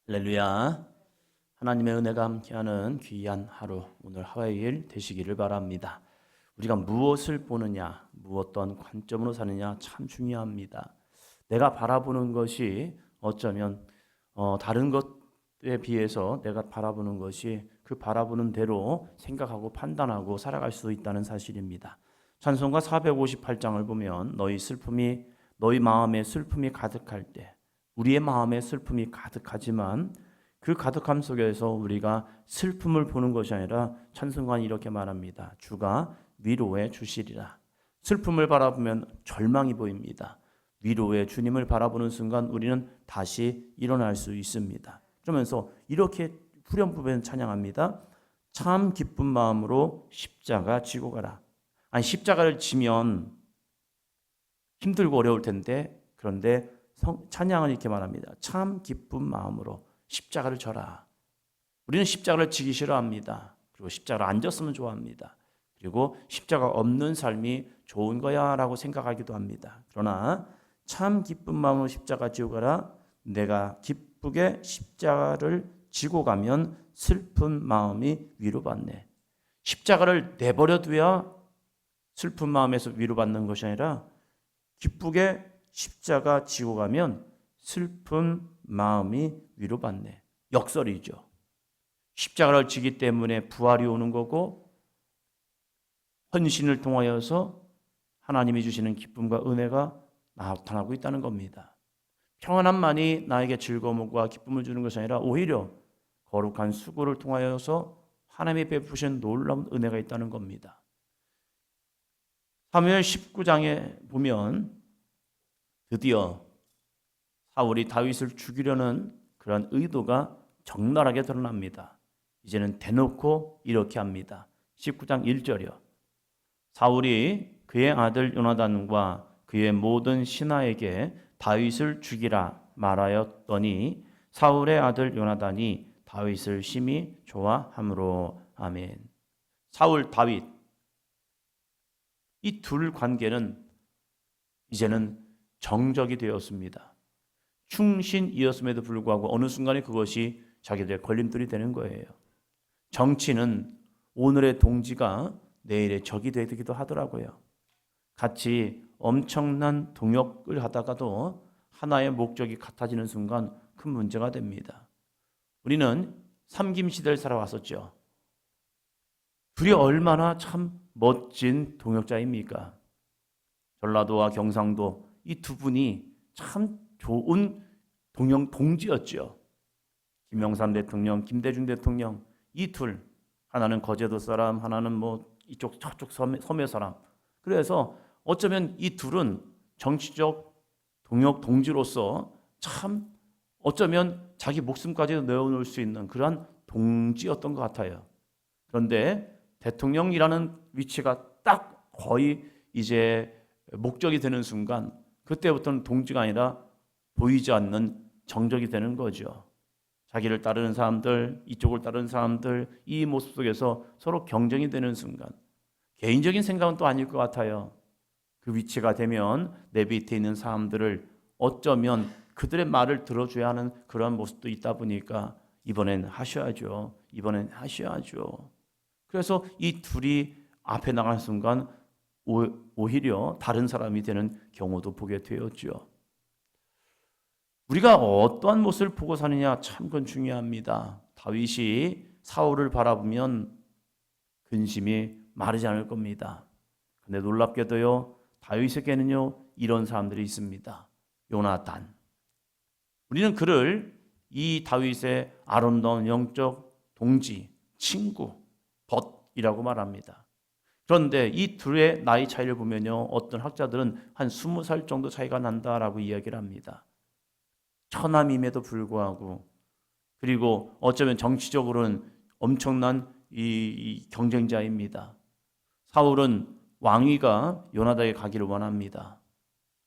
할렐루야. 하나님의 은혜가 함께하는 귀한 하루, 오늘 화요일 되시기를 바랍니다. 우리가 무엇을 보느냐, 어떤 관점으로 사느냐 참 중요합니다. 내가 바라보는 것이 어쩌면 다른 것에 비해서 내가 바라보는 것이 그 바라보는 대로 생각하고 판단하고 살아갈 수 있다는 사실입니다. 찬송가 458장을 보면 너희 마음에 슬픔이 가득할 때, 우리의 마음에 슬픔이 가득하지만 그 가득함 속에서 우리가 슬픔을 보는 것이 아니라 찬송가는 이렇게 말합니다. 주가 위로해 주시리라. 슬픔을 바라보면 절망이 보입니다. 위로의 주님을 바라보는 순간 우리는 다시 일어날 수 있습니다. 그러면서 이렇게 후렴부분 찬양합니다. 참 기쁜 마음으로 십자가 지고 가라. 아니, 십자가를 지면 힘들고 어려울 텐데, 그런데 찬양은 이렇게 말합니다. 참 기쁜 마음으로 십자가를 져라. 우리는 십자가를 지기 싫어합니다. 그리고 십자가를 안 졌으면 좋아합니다. 그리고 십자가 없는 삶이 좋은 거야 라고 생각하기도 합니다. 그러나 참 기쁜 마음으로 십자가 지고 가라. 내가 기쁘게 십자가를 지고 가면 슬픈 마음이 위로받네. 십자가를 내버려 둬야 슬픈 마음에서 위로받는 것이 아니라 기쁘게 십자가 지고 가면 슬픈 마음이 위로받네. 역설이죠. 십자가를 지기 때문에 부활이 오는 거고, 헌신을 통하여서 하나님이 주시는 기쁨과 은혜가 나타나고 있다는 겁니다. 평안함만이 나에게 즐거움과 기쁨을 주는 것이 아니라 오히려 거룩한 수고를 통하여서 하나님이 베푸신 놀라운 은혜가 있다는 겁니다. 사무엘 19장에 보면 드디어 사울이 다윗을 죽이려는 그런 의도가 적나라하게 드러납니다. 이제는 대놓고 이렇게 합니다. 19장 1절이요. 사울이 그의 아들 요나단과 그의 모든 신하에게 다윗을 죽이라 말하였더니 사울의 아들 요나단이 다윗을 심히 좋아함으로. 아멘. 사울, 다윗, 이 둘 관계는 이제는 정적이 되었습니다. 충신이었음에도 불구하고 어느 순간에 그것이 자기들의 걸림돌이 되는 거예요. 정치는 오늘의 동지가 내일의 적이 되기도 하더라고요. 같이 엄청난 동역을 하다가도 하나의 목적이 같아지는 순간 큰 문제가 됩니다. 우리는 삼김시대를 살아왔었죠. 둘이 얼마나 참 멋진 동역자입니까? 전라도와 경상도 이 두 분이 참 좋은 동지였죠. 김영삼 대통령, 김대중 대통령, 이 둘, 하나는 거제도 사람, 하나는 뭐 이쪽 저쪽 섬의 사람. 그래서 어쩌면 이 둘은 정치적 동지로서 참 어쩌면 자기 목숨까지 내어놓을 수 있는 그러한 동지였던 것 같아요. 그런데 대통령이라는 위치가 딱 거의 이제 목적이 되는 순간, 그때부터는 동지가 아니라 보이지 않는 정적이 되는 거죠. 자기를 따르는 사람들, 이쪽을 따르는 사람들, 이 모습 속에서 서로 경쟁이 되는 순간, 개인적인 생각은 또 아닐 것 같아요. 그 위치가 되면 내 밑에 있는 사람들을 어쩌면 그들의 말을 들어줘야 하는 그런 모습도 있다 보니까 이번엔 하셔야죠. 이번엔 하셔야죠. 그래서 이 둘이 앞에 나가는 순간 오히려 다른 사람이 되는 경우도 보게 되었죠. 우리가 어떠한 모습을 보고 사느냐 참 그건 중요합니다. 다윗이 사울을 바라보면 근심이 마르지 않을 겁니다. 근데 놀랍게도요, 다윗에게는요 이런 사람들이 있습니다. 요나단. 우리는 그를 이 다윗의 아름다운 영적 동지, 친구, 벗이라고 말합니다. 그런데 이 둘의 나이 차이를 보면요, 어떤 학자들은 한 20살 정도 차이가 난다라고 이야기를 합니다. 처남임에도 불구하고, 그리고 어쩌면 정치적으로는 엄청난 이 경쟁자입니다. 사울은 왕위가 요나단에게 가기를 원합니다.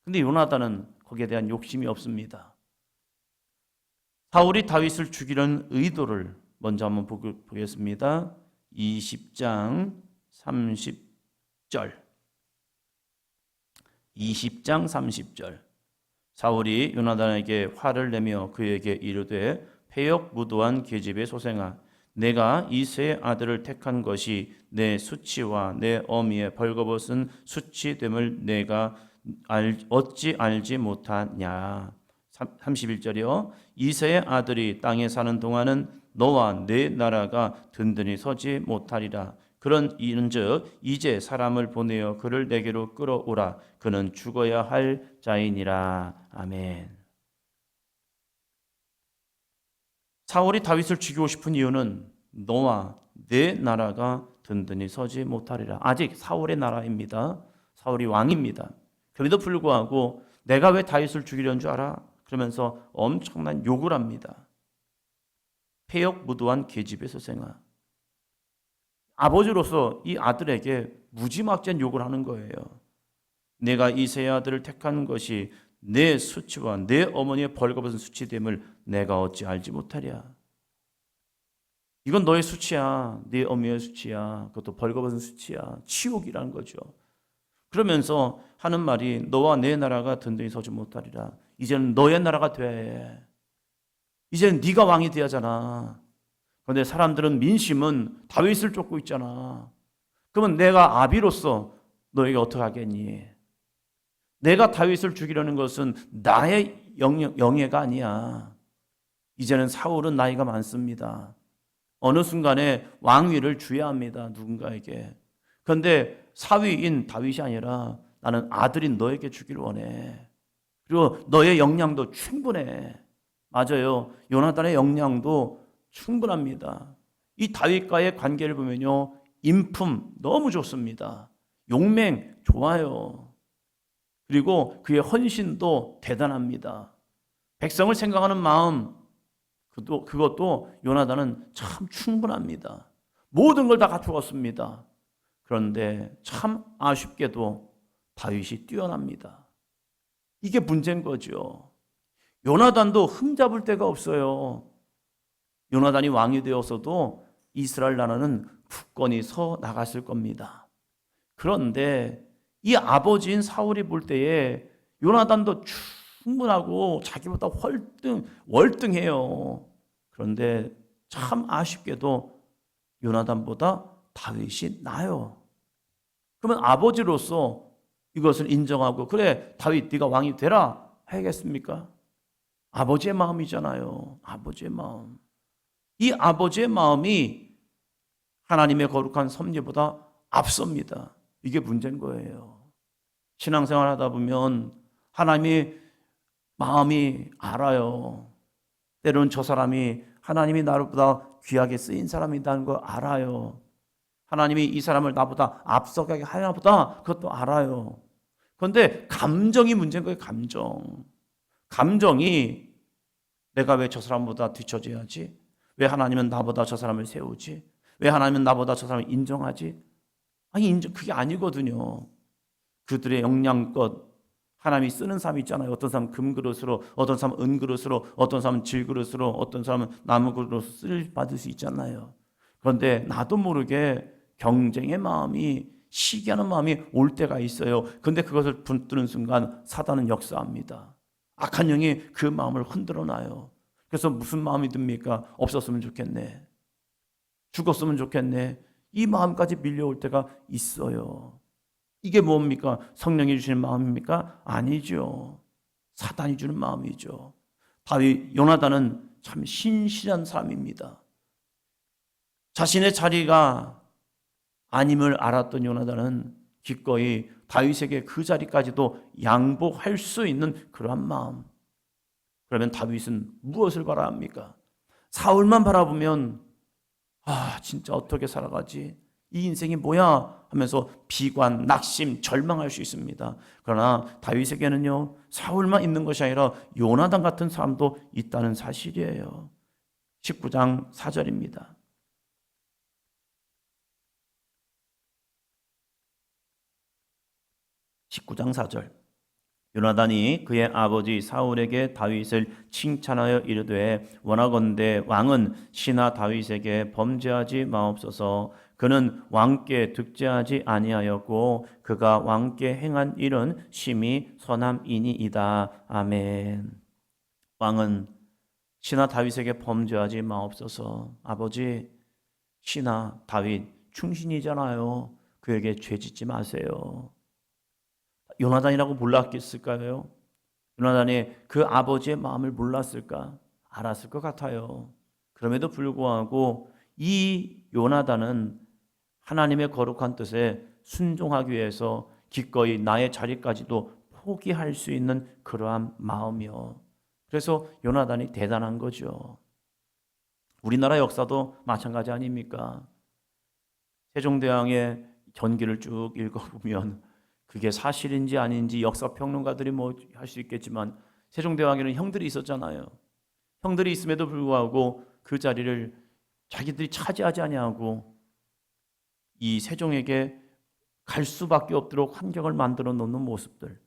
근데 요나단은 거기에 대한 욕심이 없습니다. 사울이 다윗을 죽이려는 의도를 먼저 한번 보겠습니다. 20장 30절. 20장 30절. 사울이 요나단에게 화를 내며 그에게 이르되 패역무도한 계집의 소생아, 내가 이새의 아들을 택한 것이 내 수치와 내 어미의 벌거벗은 수치됨을 내가 어찌 알지 못하냐. 31절이요. 이새의 아들이 땅에 사는 동안은 너와 내 나라가 든든히 서지 못하리라. 그런 이른즉 이제 사람을 보내어 그를 내게로 끌어오라. 그는 죽어야 할 자이니라. 아멘. 사울이 다윗을 죽이고 싶은 이유는 너와 내 나라가 든든히 서지 못하리라. 아직 사울의 나라입니다. 사울이 왕입니다. 그럼에도 불구하고 내가 왜 다윗을 죽이려는 줄 알아? 그러면서 엄청난 욕을 합니다. 패역무도한 계집의 소생아. 아버지로서 이 아들에게 무지막지한 욕을 하는 거예요. 내가 이새의 아들을 택한 것이 내 수치와 내 어머니의 벌거벗은 수치됨을 내가 어찌 알지 못하랴. 이건 너의 수치야. 네 어머니의 수치야. 그것도 벌거벗은 수치야. 치욕이라는 거죠. 그러면서 하는 말이 너와 내 나라가 든든히 서지 못하리라. 이제는 너의 나라가 돼. 이제는 네가 왕이 돼야잖아. 그런데 사람들은 민심은 다윗을 쫓고 있잖아. 그러면 내가 아비로서 너에게 어떻게 하겠니? 내가 다윗을 죽이려는 것은 나의 영예가 아니야. 이제는 사울은 나이가 많습니다. 어느 순간에 왕위를 주어야 합니다. 누군가에게. 그런데 사위인 다윗이 아니라 나는 아들인 너에게 주기를 원해. 그리고 너의 역량도 충분해. 맞아요. 요나단의 역량도 충분합니다. 이 다윗과의 관계를 보면요, 인품 너무 좋습니다. 용맹 좋아요. 그리고 그의 헌신도 대단합니다. 백성을 생각하는 마음, 그것도 요나단은 참 충분합니다. 모든 걸 다 갖추었습니다. 그런데 참 아쉽게도 다윗이 뛰어납니다. 이게 문제인 거죠. 요나단도 흠잡을 데가 없어요. 요나단이 왕이 되었어도 이스라엘 나라는 굳건히 서 나갔을 겁니다. 그런데 이 아버지인 사울이 볼 때에 요나단도 충분하고 자기보다 월등해요. 그런데 참 아쉽게도 요나단보다 다윗이 나요. 그러면 아버지로서 이것을 인정하고 그래 다윗 네가 왕이 되라 해야겠습니까? 아버지의 마음이잖아요. 아버지의 마음. 이 아버지의 마음이 하나님의 거룩한 섭리보다 앞섭니다. 이게 문제인 거예요. 신앙생활 하다 보면 하나님의 마음이 알아요. 때로는 저 사람이 하나님이 나보다 귀하게 쓰인 사람이라는 걸 알아요. 하나님이 이 사람을 나보다 앞서가게 하나 보다 그것도 알아요. 그런데 감정이 문제인 거예요. 감정이 내가 왜 저 사람보다 뒤처져야지? 왜 하나님은 나보다 저 사람을 세우지? 왜 하나님은 나보다 저 사람을 인정하지? 아니 그게 아니거든요. 그들의 역량껏 하나님이 쓰는 사람이 있잖아요. 어떤 사람은 금그릇으로, 어떤 사람은 은그릇으로, 어떤 사람은 질그릇으로, 어떤 사람은 나무그릇으로 쓸 받을 수 있잖아요. 그런데 나도 모르게 경쟁의 마음이, 시기하는 마음이 올 때가 있어요. 그런데 그것을 붙드는 순간 사단은 역사합니다. 악한 영이 그 마음을 흔들어 놔요. 그래서 무슨 마음이 듭니까? 없었으면 좋겠네. 죽었으면 좋겠네. 이 마음까지 밀려올 때가 있어요. 이게 뭡니까? 성령이 주시는 마음입니까? 아니죠. 사단이 주는 마음이죠. 다윗, 요나단은 참 신실한 사람입니다. 자신의 자리가 아님을 알았던 요나단은 기꺼이 다윗에게 그 자리까지도 양보할 수 있는 그러한 마음. 그러면 다윗은 무엇을 바라합니까? 사울만 바라보면 진짜 어떻게 살아가지? 이 인생이 뭐야? 하면서 비관, 낙심, 절망할 수 있습니다. 그러나 다윗에게는요, 사울만 있는 것이 아니라 요나단 같은 사람도 있다는 사실이에요. 19장 4절입니다. 19장 4절. 요나단이 그의 아버지 사울에게 다윗을 칭찬하여 이르되 원하건대 왕은 신하 다윗에게 범죄하지 마옵소서. 그는 왕께 득죄하지 아니하였고 그가 왕께 행한 일은 심히 선함이니이다. 아멘. 왕은 신하 다윗에게 범죄하지 마옵소서. 아버지, 신하 다윗 충신이잖아요. 그에게 죄 짓지 마세요. 요나단이라고 몰랐겠을까요? 요나단이 그 아버지의 마음을 몰랐을까? 알았을 것 같아요. 그럼에도 불구하고 이 요나단은 하나님의 거룩한 뜻에 순종하기 위해서 기꺼이 나의 자리까지도 포기할 수 있는 그러한 마음이요. 그래서 요나단이 대단한 거죠. 우리나라 역사도 마찬가지 아닙니까? 세종대왕의 전기를 쭉 읽어보면 그게 사실인지 아닌지 역사평론가들이 뭐 할 수 있겠지만 세종대왕에는 형들이 있었잖아요. 형들이 있음에도 불구하고 그 자리를 자기들이 차지하지 아니하고 이 세종에게 갈 수밖에 없도록 환경을 만들어 놓는 모습들.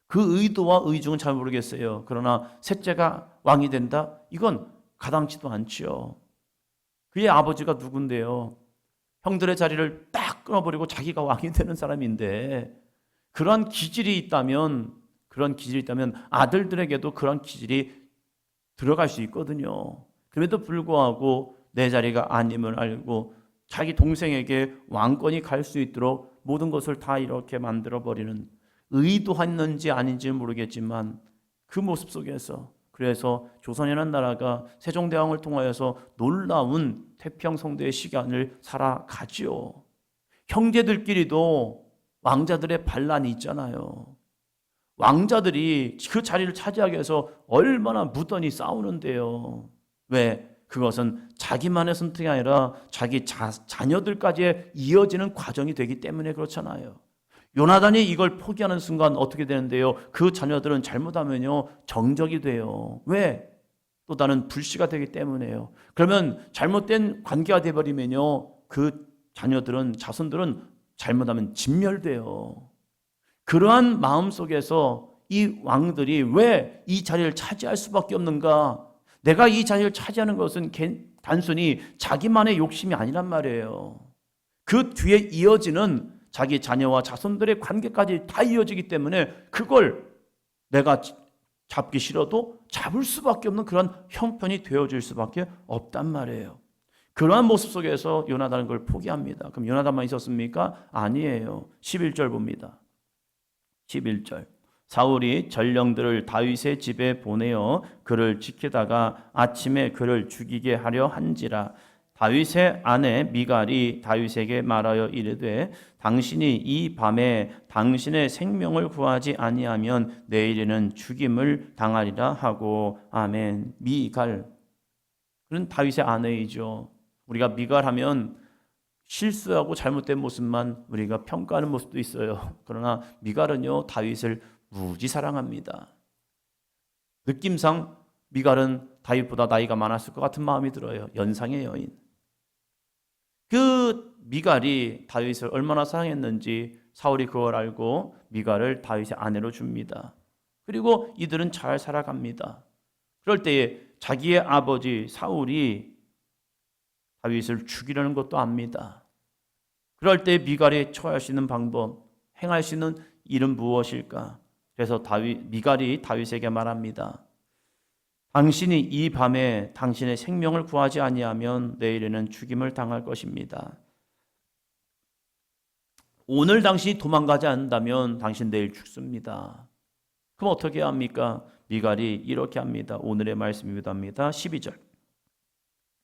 그 의도와 의중은 잘 모르겠어요. 그러나 셋째가 왕이 된다? 이건 가당치도 않지요. 그의 아버지가 누군데요? 형들의 자리를 딱 끊어버리고 자기가 왕이 되는 사람인데 그런 기질이 있다면 아들들에게도 그런 기질이 들어갈 수 있거든요. 그럼에도 불구하고 내 자리가 아님을 알고 자기 동생에게 왕권이 갈 수 있도록 모든 것을 다 이렇게 만들어버리는, 의도했는지 아닌지는 모르겠지만 그 모습 속에서, 그래서 조선이라는 나라가 세종대왕을 통하여서 놀라운 태평성대의 시간을 살아가지요. 형제들끼리도 왕자들의 반란이 있잖아요. 왕자들이 그 자리를 차지하기 위해서 얼마나 무던히 싸우는데요. 왜? 그것은 자기만의 선택이 아니라 자기 자녀들까지 이어지는 과정이 되기 때문에 그렇잖아요. 요나단이 이걸 포기하는 순간 어떻게 되는데요? 그 자녀들은 잘못하면요 정적이 돼요. 왜? 또 다른 불씨가 되기 때문에요. 그러면 잘못된 관계가 되어버리면요 그 자손들은 잘못하면 진멸돼요. 그러한 마음 속에서 이 왕들이 왜 이 자리를 차지할 수밖에 없는가? 내가 이 자리를 차지하는 것은 단순히 자기만의 욕심이 아니란 말이에요. 그 뒤에 이어지는 자기 자녀와 자손들의 관계까지 다 이어지기 때문에 그걸 내가 잡기 싫어도 잡을 수밖에 없는 그런 형편이 되어질 수밖에 없단 말이에요. 그러한 모습 속에서 요나단은 그걸 포기합니다. 그럼 요나단만 있었습니까? 아니에요. 11절 봅니다. 11절. 사울이 전령들을 다윗의 집에 보내어 그를 지키다가 아침에 그를 죽이게 하려 한지라. 다윗의 아내 미갈이 다윗에게 말하여 이르되 당신이 이 밤에 당신의 생명을 구하지 아니하면 내일에는 죽임을 당하리라 하고. 아멘. 미갈, 그는 다윗의 아내이죠. 우리가 미갈하면 실수하고 잘못된 모습만 우리가 평가하는 모습도 있어요. 그러나 미갈은요 다윗을 무지 사랑합니다. 느낌상 미갈은 다윗보다 나이가 많았을 것 같은 마음이 들어요. 연상의 여인. 그 미갈이 다윗을 얼마나 사랑했는지 사울이 그걸 알고 미갈을 다윗의 아내로 줍니다. 그리고 이들은 잘 살아갑니다. 그럴 때에 자기의 아버지 사울이 다윗을 죽이려는 것도 압니다. 그럴 때 미갈이 처할 수 있는 방법, 행할 수 있는 일은 무엇일까? 그래서 미갈이 다윗에게 말합니다. 당신이 이 밤에 당신의 생명을 구하지 아니하면 내일에는 죽임을 당할 것입니다. 오늘 당신이 도망가지 않는다면 당신 내일 죽습니다. 그럼 어떻게 합니까? 미갈이 이렇게 합니다. 오늘의 말씀이기도 12절.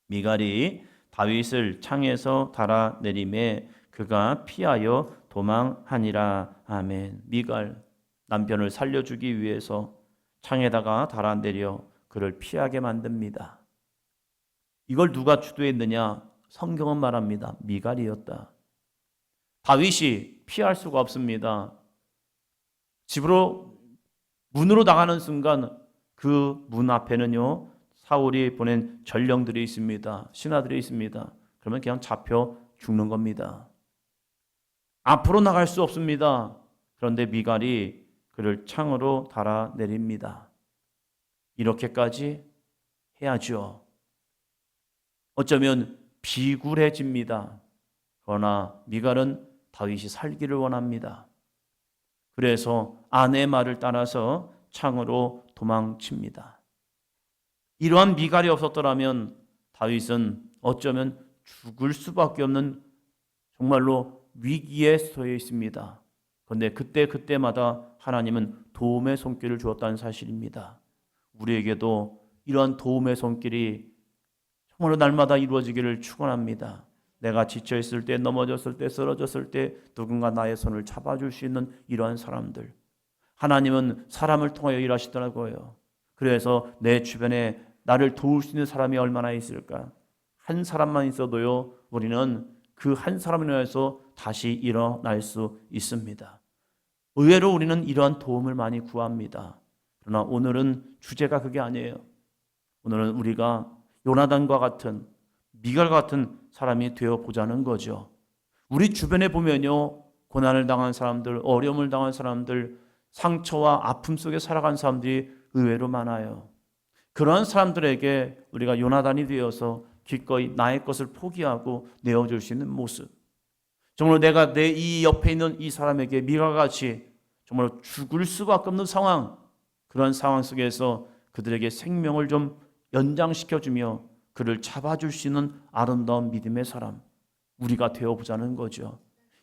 미갈이 다윗을 창에서 달아내림에 그가 피하여 도망하니라. 아멘. 미갈, 남편을 살려주기 위해서 창에다가 달아내려 그를 피하게 만듭니다. 이걸 누가 주도했느냐? 성경은 말합니다. 미갈이었다. 다윗이 피할 수가 없습니다. 문으로 나가는 순간 그 문 앞에는요 사울이 보낸 전령들이 있습니다. 신하들이 있습니다. 그러면 그냥 잡혀 죽는 겁니다. 앞으로 나갈 수 없습니다. 그런데 미갈이 그를 창으로 달아내립니다. 이렇게까지 해야죠. 어쩌면 비굴해집니다. 그러나 미갈은 다윗이 살기를 원합니다. 그래서 아내의 말을 따라서 창으로 도망칩니다. 이러한 미갈이 없었더라면 다윗은 어쩌면 죽을 수밖에 없는 정말로 위기에 처해 있습니다. 그런데 그때마다 하나님은 도움의 손길을 주었다는 사실입니다. 우리에게도 이러한 도움의 손길이 정말로 날마다 이루어지기를 축원합니다. 내가 지쳐있을 때, 넘어졌을 때, 쓰러졌을 때 누군가 나의 손을 잡아줄 수 있는 이러한 사람들, 하나님은 사람을 통하여 일하시더라고요. 그래서 내 주변에 나를 도울 수 있는 사람이 얼마나 있을까? 한 사람만 있어도요, 우리는 그 한 사람을 위해서 다시 일어날 수 있습니다. 의외로 우리는 이러한 도움을 많이 구합니다. 그러나 오늘은 주제가 그게 아니에요. 오늘은 우리가 요나단과 같은, 미갈 같은 사람이 되어보자는 거죠. 우리 주변에 보면요, 고난을 당한 사람들, 어려움을 당한 사람들, 상처와 아픔 속에 살아간 사람들이 의외로 많아요. 그러한 사람들에게 우리가 요나단이 되어서 기꺼이 나의 것을 포기하고 내어줄 수 있는 모습, 정말 내가 내 이 옆에 있는 이 사람에게 미갈과 같이 정말 죽을 수밖에 없는 상황, 그런 상황 속에서 그들에게 생명을 좀 연장시켜주며 그를 잡아줄 수 있는 아름다운 믿음의 사람, 우리가 되어보자는 거죠.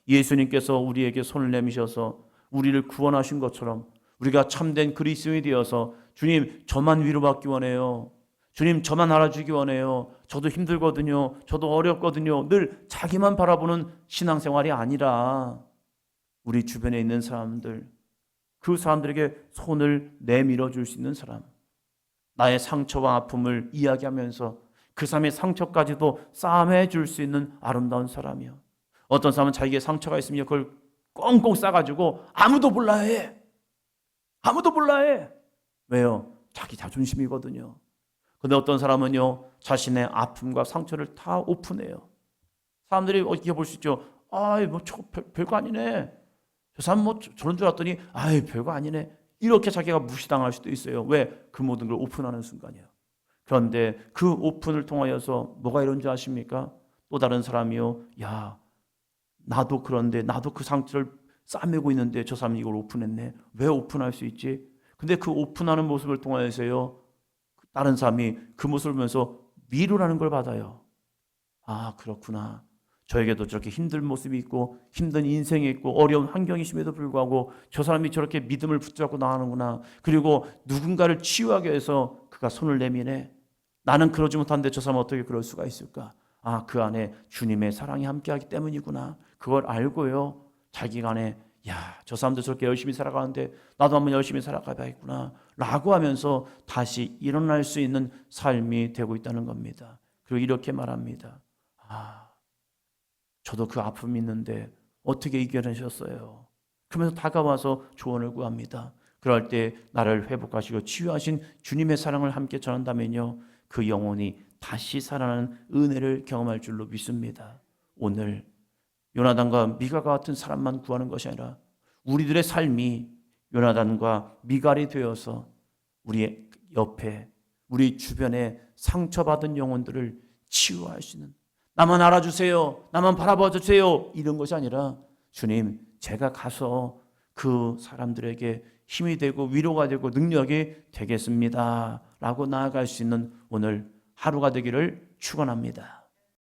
예수님께서 우리에게 손을 내미셔서 우리를 구원하신 것처럼 우리가 참된 그리스도인이 되어서 주님, 저만 위로받기 원해요. 주님, 저만 알아주기 원해요. 저도 힘들거든요. 저도 어렵거든요. 늘 자기만 바라보는 신앙생활이 아니라 우리 주변에 있는 사람들, 그 사람들에게 손을 내밀어 줄 수 있는 사람, 나의 상처와 아픔을 이야기하면서 그 사람의 상처까지도 싸매어 줄 수 있는 아름다운 사람이요. 어떤 사람은 자기의 상처가 있으면 그걸 꽁꽁 싸가지고 아무도 몰라 해. 아무도 몰라 해. 왜요? 자기 자존심이거든요. 근데 어떤 사람은요, 자신의 아픔과 상처를 다 오픈해요. 사람들이 어떻게 볼 수 있죠? 아이, 뭐, 별거 아니네. 저 사람 뭐, 저런 줄 알았더니, 아이, 별거 아니네. 이렇게 자기가 무시당할 수도 있어요. 왜? 그 모든 걸 오픈하는 순간이에요. 그런데 그 오픈을 통하여서 뭐가 이런 줄 아십니까? 또 다른 사람이요, 야, 나도 그런데, 나도 그 상처를 싸매고 있는데 저 사람이 이걸 오픈했네. 왜 오픈할 수 있지? 근데 그 오픈하는 모습을 통하여서요, 다른 사람이 그 모습을 보면서 위로라는 걸 받아요. 아, 그렇구나. 저에게도 저렇게 힘든 모습이 있고 힘든 인생이 있고 어려운 환경이심에도 불구하고 저 사람이 저렇게 믿음을 붙잡고 나가는구나. 그리고 누군가를 치유하기 위해서 그가 손을 내미네. 나는 그러지 못한데 저 사람은 어떻게 그럴 수가 있을까? 아, 그 안에 주님의 사랑이 함께하기 때문이구나. 그걸 알고요, 자기가 안에 야, 저 사람들 저렇게 열심히 살아가는데 나도 한번 열심히 살아가야겠구나 라고 하면서 다시 일어날 수 있는 삶이 되고 있다는 겁니다. 그리고 이렇게 말합니다. 아, 저도 그 아픔이 있는데 어떻게 이겨내셨어요? 그러면서 다가와서 조언을 구합니다. 그럴 때 나를 회복하시고 치유하신 주님의 사랑을 함께 전한다면요, 그 영혼이 다시 살아나는 은혜를 경험할 줄로 믿습니다. 오늘 요나단과 미갈과 같은 사람만 구하는 것이 아니라 우리들의 삶이 요나단과 미갈이 되어서 우리 옆에, 우리 주변에 상처받은 영혼들을 치유할 수 있는, 나만 알아주세요, 나만 바라봐 주세요, 이런 것이 아니라 주님, 제가 가서 그 사람들에게 힘이 되고 위로가 되고 능력이 되겠습니다 라고 나아갈 수 있는 오늘 하루가 되기를 축원합니다.